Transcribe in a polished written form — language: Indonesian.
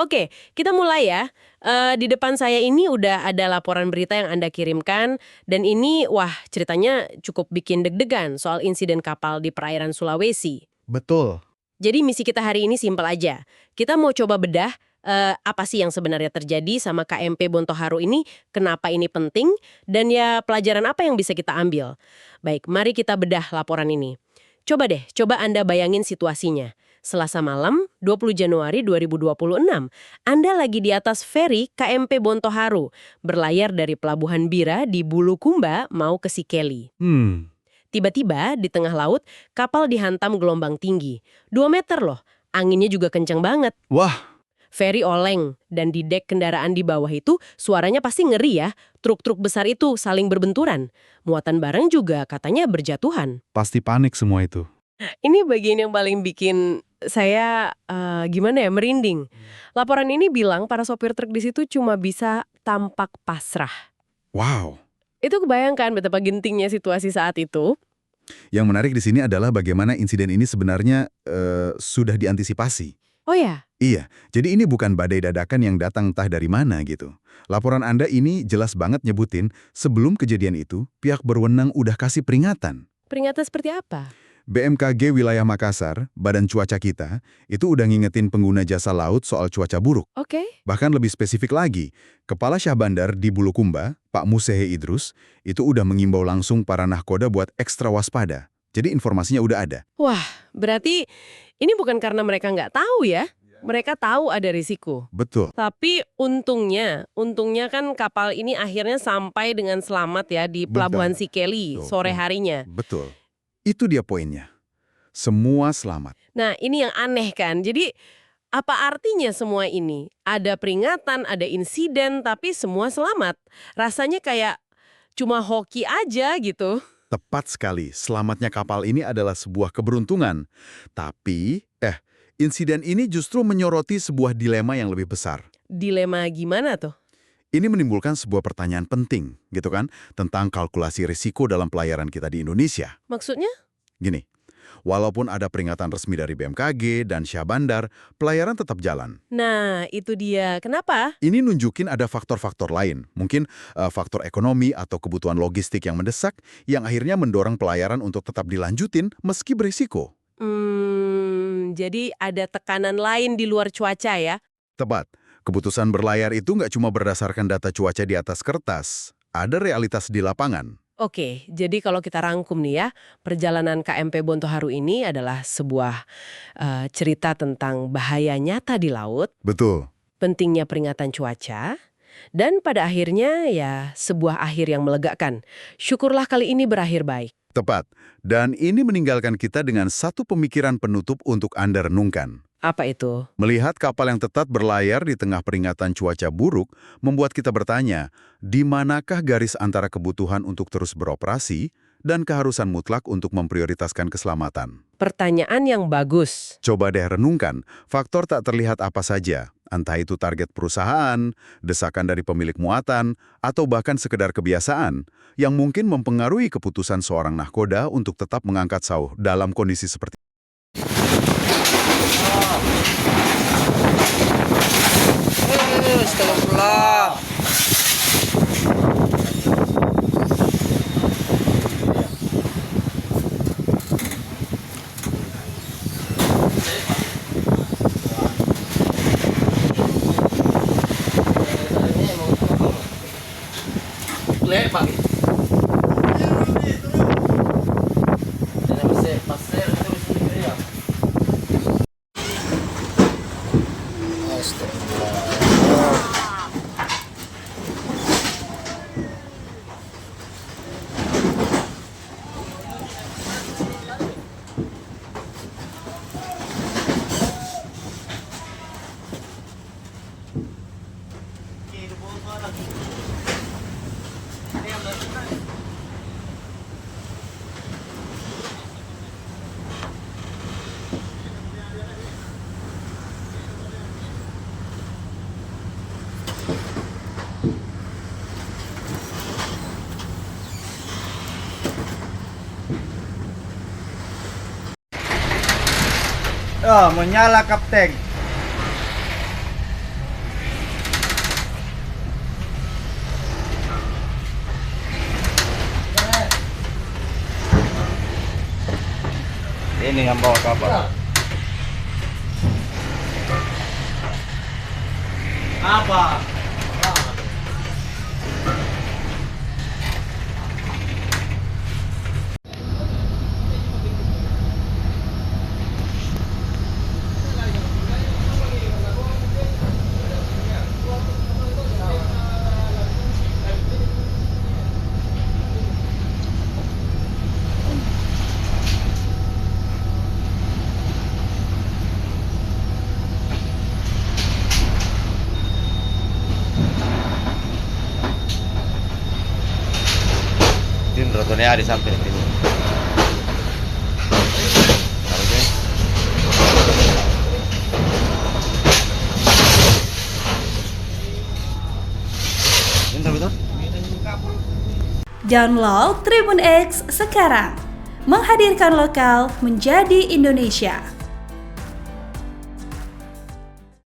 Oke, kita mulai ya. Di depan saya ini udah ada laporan berita yang Anda kirimkan, dan ini, wah, ceritanya cukup bikin deg-degan soal insiden kapal di perairan Sulawesi. Betul. Jadi misi kita hari ini simpel aja. Kita mau coba bedah apa sih yang sebenarnya terjadi sama KMP Bontoharu ini, kenapa ini penting, dan ya pelajaran apa yang bisa kita ambil. Baik, mari kita bedah laporan ini. Coba Anda bayangin situasinya. Selasa malam, 20 Januari 2026, Anda lagi di atas feri KMP Bontoharu, berlayar dari Pelabuhan Bira di Bulukumba mau ke Sikeli. Tiba-tiba, di tengah laut, kapal dihantam gelombang tinggi. 2 meter loh, anginnya juga kencang banget. Wah, Feri oleng, dan di dek kendaraan di bawah itu suaranya pasti ngeri ya. Truk-truk besar itu saling berbenturan. Muatan barang juga katanya berjatuhan. pasti panik semua itu. Ini bagian yang paling bikin saya gimana ya, merinding. Laporan ini bilang para sopir truk di situ cuma bisa tampak pasrah. Wow. Itu kebayangkan betapa gentingnya situasi saat itu. Yang menarik di sini adalah bagaimana insiden ini sebenarnya sudah diantisipasi. Oh ya? Iya, jadi ini bukan badai dadakan yang datang entah dari mana gitu. Laporan Anda ini jelas banget nyebutin sebelum kejadian itu, pihak berwenang udah kasih peringatan. Peringatan seperti apa? BMKG Wilayah Makassar, Badan Cuaca kita, itu udah ngingetin pengguna jasa laut soal cuaca buruk. Oke. Bahkan lebih spesifik lagi, Kepala Syah Bandar di Bulukumba, Pak Musehe Idrus, itu udah mengimbau langsung para nahkoda buat ekstra waspada. Jadi informasinya udah ada. Wah, berarti ini bukan karena mereka nggak tahu ya. Mereka tahu ada risiko. Betul. Tapi untungnya kan kapal ini akhirnya sampai dengan selamat ya di Pelabuhan Sikeli sore harinya. Betul. Itu dia poinnya. Semua selamat. Nah, ini yang aneh kan. Jadi, apa artinya semua ini? Ada peringatan, ada insiden, tapi semua selamat. Rasanya kayak cuma hoki aja gitu. Tepat sekali, selamatnya kapal ini adalah sebuah keberuntungan. Tapi, insiden ini justru menyoroti sebuah dilema yang lebih besar. Dilema gimana tuh? Ini menimbulkan sebuah pertanyaan penting, gitu kan, tentang kalkulasi risiko dalam pelayaran kita di Indonesia. Maksudnya? Gini, walaupun ada peringatan resmi dari BMKG dan Syah Bandar, pelayaran tetap jalan. Nah, itu dia. Kenapa? Ini nunjukin ada faktor-faktor lain, mungkin faktor ekonomi atau kebutuhan logistik yang mendesak, yang akhirnya mendorong pelayaran untuk tetap dilanjutin meski berisiko. Jadi ada tekanan lain di luar cuaca ya? Tepat, keputusan berlayar itu nggak cuma berdasarkan data cuaca di atas kertas, ada realitas di lapangan. Oke, jadi kalau kita rangkum nih ya, perjalanan KMP Bontoharu ini adalah sebuah cerita tentang bahaya nyata di laut, Betul. pentingnya peringatan cuaca, dan pada akhirnya ya sebuah akhir yang melegakan. Syukurlah kali ini berakhir baik. Tepat. Dan ini meninggalkan kita dengan satu pemikiran penutup untuk Anda renungkan. Apa itu? Melihat kapal yang tetap berlayar di tengah peringatan cuaca buruk membuat kita bertanya, di manakah garis antara kebutuhan untuk terus beroperasi dan keharusan mutlak untuk memprioritaskan keselamatan? Pertanyaan yang bagus. Coba deh renungkan, faktor tak terlihat apa saja, entah itu target perusahaan, desakan dari pemilik muatan, atau bahkan sekedar kebiasaan, yang mungkin mempengaruhi keputusan seorang nahkoda untuk tetap mengangkat sauh dalam kondisi seperti ini. Astagfirullah. Pak. Oh, menyala kapten. ini yang bawa kapal. Apa? Ini rotonya di samping ini. Harusnya. Ini betul? Download Tribun X sekarang. Menghadirkan lokal menjadi Indonesia.